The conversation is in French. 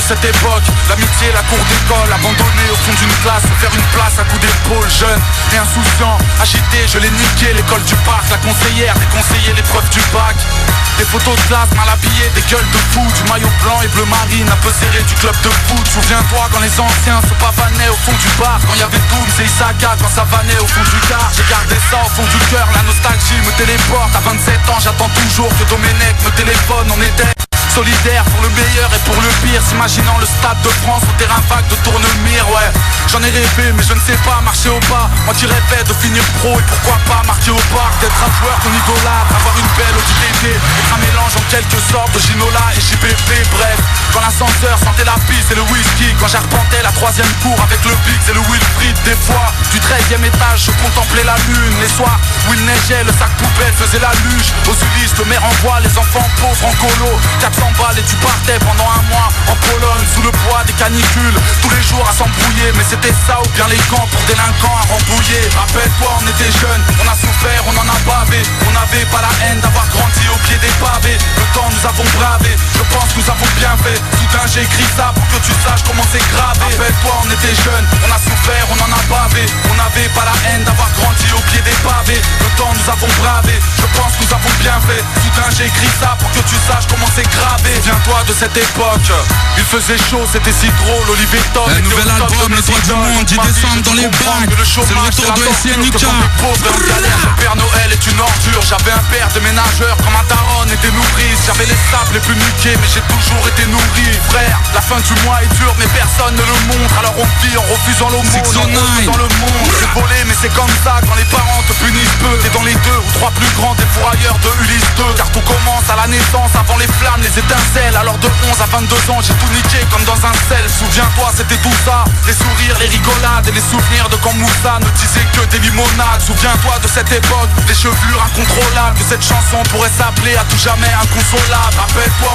cette époque. L'amitié, la cour d'école, abandonné au fond d'une classe, se faire une place à coups d'épaule. Jeune et insouciant, agité, je l'ai niqué. L'école du parc, la conseillère, déconseillé l'épreuve du bac. Des photos de classe mal habillées, des gueules de fou, du maillot blanc et bleu marine, un peu serré du club de foot. Souviens-toi quand les anciens se pavanaient au fond du bar, quand y avait Doom et Isaka, quand ça vannait au fond du car. J'ai gardé ça au fond du cœur, la nostalgie me téléporte. À 27 ans j'attends toujours que Domenech me téléphone. On était solidaire pour le meilleur et pour le pire, s'imaginant le stade de France au terrain vague de Tournemire. Ouais, j'en ai rêvé mais je ne sais pas marcher au pas. Moi qui rêvais de finir pro et pourquoi pas marquer au parc, d'être un joueur qu'on idolâtre, avoir une belle ODTV, être un mélange en quelque sorte de Ginola et JPP. Bref, quand l'ascenseur sentait la pisse et le whisky, quand j'arpentais la troisième cour avec le Bix et le Wilfried. Des fois, du 13e étage je contemplais la lune. Les soirs où il neigeait, le sac poubelle faisait la luge. Aux Ulysses, le maire envoie les enfants pauvres en colo. 400 balles et tu partais pendant un mois en Pologne sous le poids des canicules, tous les jours à s'embrouiller. Mais c'était ça ou bien les camps pour délinquants à rembouiller. Rappelle-toi, on était jeunes, on a souffert, on en a bavé. On n'avait pas la haine d'avoir grandi au pied des pavés. Le temps nous avons bravé, je pense que nous avons bien fait. Soudain j'ai écrit ça pour que tu saches comment c'est gravé. Rappelle-toi, on était jeunes, on a souffert, on en a bavé. On n'avait pas la haine d'avoir grandi au pied des pavés. Le temps nous avons bravé, je pense que nous avons bien fait. Soudain j'ai écrit ça pour que tu saches comment c'est gravé. Souviens-toi de cette époque, il faisait chaud, c'était si drôle. Olivier Tom, un nouvel album, Le Toit du Monde, 10 décembre dans les bacs. C'est le retour de SNK. Le Père Noël est une ordure. J'avais un père déménageur quand ma daronne était nourrice. J'avais les sables les plus niqués mais j'ai toujours été nourri. Frère, la fin du mois est dure mais personne ne le montre. Alors on vit en refusant l'aumône, en refusant le monde. C'est volé mais c'est comme ça quand les parents te punissent peu. T'es dans les 2 ou 3 plus grands des fourrailleurs de Ulysse 2. Car tout commence à la naissance, avant les flammes, les étincelles. Alors de 11 à 22 ans j'ai tout niqué comme dans un sel. Souviens-toi c'était tout ça, les sourires, les rigolades et les souvenirs de quand Moussa ne disait que des limonades. Souviens-toi de cette époque, des chevelures incontrôlables, que cette chanson pourrait s'appeler à tout jamais inconsolable. Rappelle-toi